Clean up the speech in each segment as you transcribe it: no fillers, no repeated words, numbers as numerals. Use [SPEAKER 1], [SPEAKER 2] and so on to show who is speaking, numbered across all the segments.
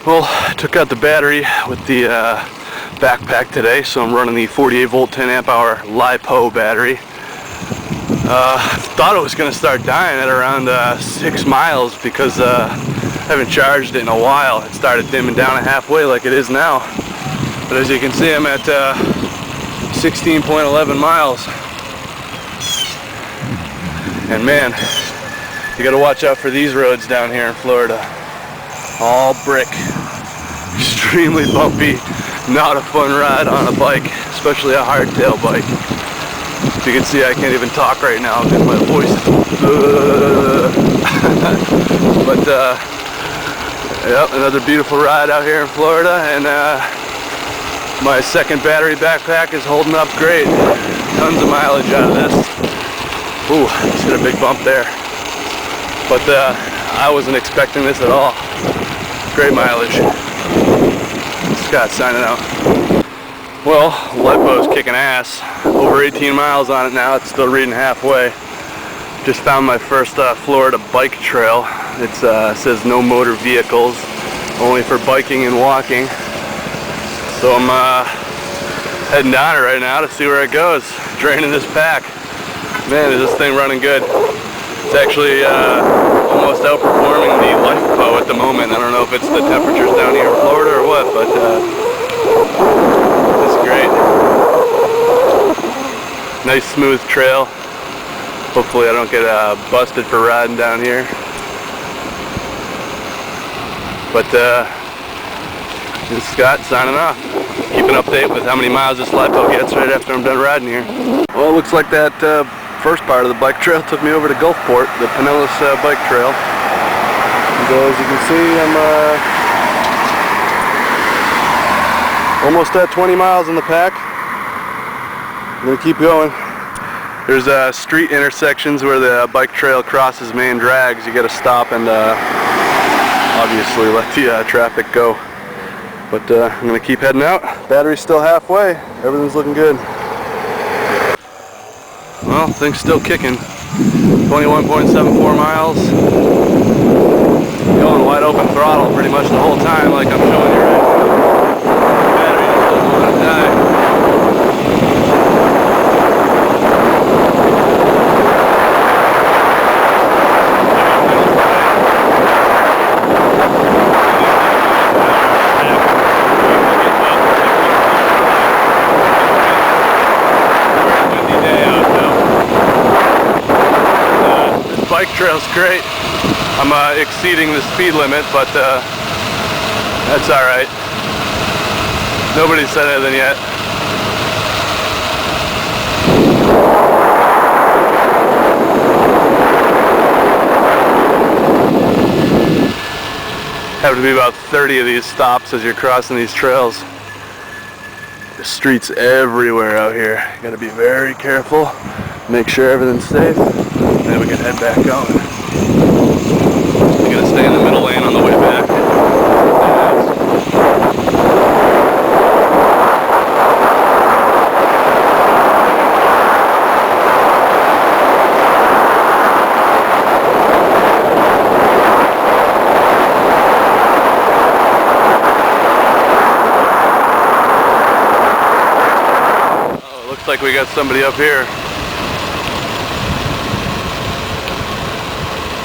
[SPEAKER 1] Well, I took out the battery with the backpack today, so I'm running the 48 volt 10 amp hour LIPO battery. Thought it was going to start dying at around 6 miles because I haven't charged it in a while. It started dimming down at halfway like it is now. But as you can see, I'm at 16.11 miles. And man, you got to watch out for these roads down here in Florida. All brick, extremely bumpy, not a fun ride on a bike, especially a hardtail bike. As you can see, I can't even talk right now because my voice but yep, another beautiful ride out here in Florida, and my second battery backpack is holding up great. Tons of mileage out of this. Ooh, just hit a big bump there. But I wasn't expecting this at all. Great mileage. Scott signing out. Well, LIPO's kicking ass. Over 18 miles on it now. It's still reading halfway. Just found my first Florida bike trail. It says no motor vehicles, only for biking and walking. So I'm heading down it right now to see where it goes. Draining this pack. Man, is this thing running good. It's actually almost outperforming the LIPO at the moment. I don't know if it's the temperatures down here in Florida or what, but it's great. Nice smooth trail. Hopefully I don't get busted for riding down here. But this is Scott signing off. Keep an update with how many miles this LIPO gets right after I'm done riding here. Well, it looks like that first part of the bike trail took me over to Gulfport, the Pinellas bike trail. And as you can see, I'm almost at 20 miles in the pack. I'm going to keep going. There's street intersections where the bike trail crosses main drags. You got to stop and obviously let the traffic go. But I'm going to keep heading out. Battery's still halfway. Everything's looking good. Well, things still kicking. 21.74 miles. Going wide open throttle pretty much the whole time, like I'm showing you right now. Battery just doesn't want to die. Bike trail's great. I'm exceeding the speed limit, but that's alright. Nobody said anything yet. Have to be about 30 of these stops as you're crossing these trails. The streets everywhere out here. You gotta be very careful. Make sure everything's safe. Then we can head back out. We're gonna stay in the middle lane on the way back. Oh, looks like we got somebody up here.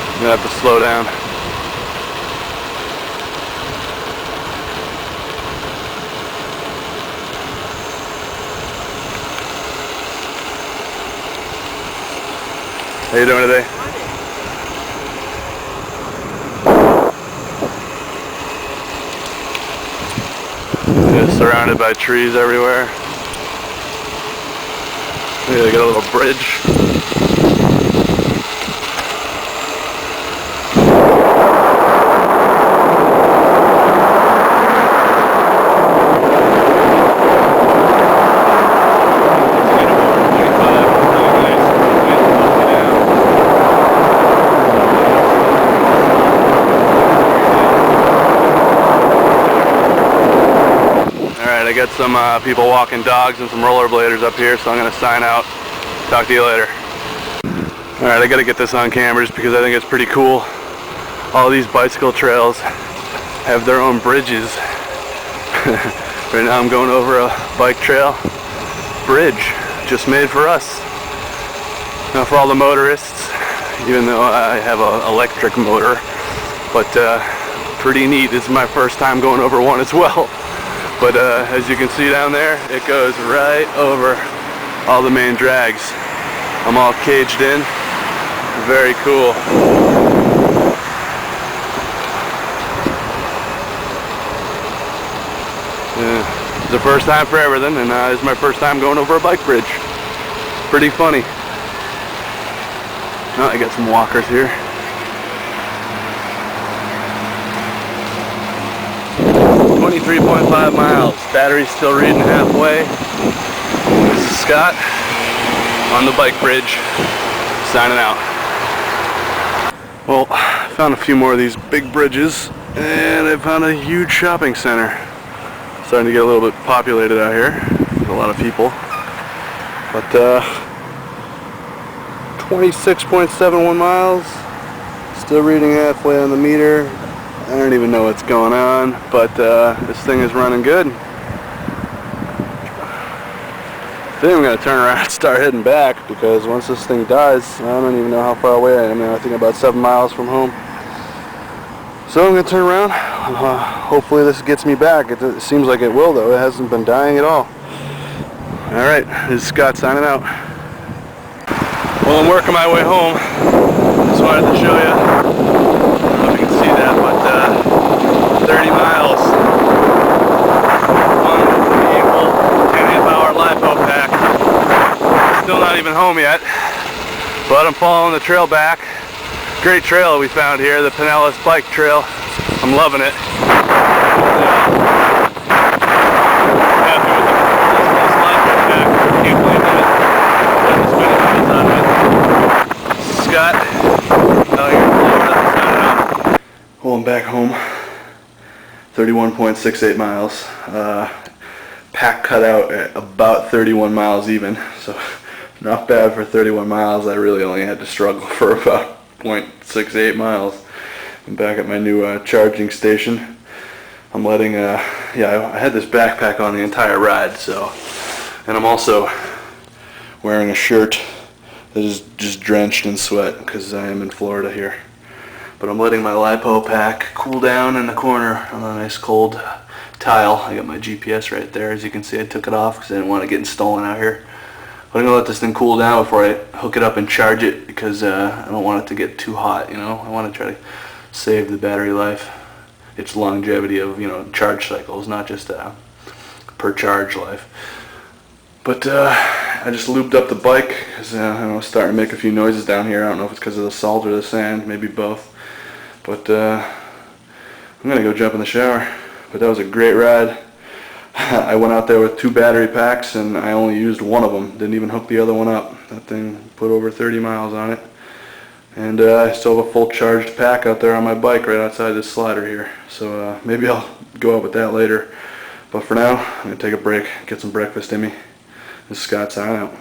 [SPEAKER 1] I'm gonna have to slow down. How you doing today? Just surrounded by trees everywhere. Maybe they got a little bridge. I got some people walking dogs and some rollerbladers up here, so I'm going to sign out. Talk to you later. Alright, I got to get this on camera just because I think it's pretty cool. All these bicycle trails have their own bridges. Right now I'm going over a bike trail bridge just made for us. Now for all the motorists, even though I have an electric motor, but pretty neat. This is my first time going over one as well. But as you can see down there, it goes right over all the main drags. I'm all caged in. Very cool. Yeah, it's the first time for everything, and it's my first time going over a bike bridge. Pretty funny. Oh, I got some walkers here. 23.5 miles. Battery's still reading halfway. This is Scott on the bike bridge, signing out. Well, I found a few more of these big bridges, and I found a huge shopping center. Starting to get a little bit populated out here. There's a lot of people. But 26.71 miles. Still reading halfway on the meter. I don't even know what's going on, but this thing is running good. I think I'm going to turn around and start heading back, because once this thing dies, I don't even know how far away I am. I think about 7 miles from home. So I'm going to turn around. Hopefully this gets me back. It seems like it will, though. It hasn't been dying at all. Alright, this is Scott signing out. Well, I'm working my way home. Just wanted to show you. I don't know if you can see that, but 30 miles. On the equal 10-hour LIPO pack. Still not even home yet, but I'm following the trail back. Great trail we found here, the Pinellas Bike Trail. I'm loving it. Scott, out here in Florida. Well, I'm back home. 31.68 miles. Pack cut out at about 31 miles even, so not bad for 31 miles. I really only had to struggle for about 0.68 miles. I'm back at my new charging station. I'm letting, yeah, I had this backpack on the entire ride, so, and I'm also wearing a shirt that is just drenched in sweat because I am in Florida here. But I'm letting my LiPo pack cool down in the corner on a nice cold tile. I got my GPS right there. As you can see, I took it off because I didn't want it getting stolen out here. But I'm going to let this thing cool down before I hook it up and charge it, because I don't want it to get too hot, you know. I want to try to save the battery life, its longevity of, you know, charge cycles, not just per charge life. But I just lubed up the bike because I was starting to make a few noises down here. I don't know if it's because of the salt or the sand, maybe both. But I'm going to go jump in the shower. But that was a great ride. I went out there with 2 battery packs and I only used one of them. Didn't even hook the other one up. That thing put over 30 miles on it. And I still have a full charged pack out there on my bike right outside this slider here. So maybe I'll go out with that later. But for now, I'm going to take a break, get some breakfast in me. This is Scott signing out.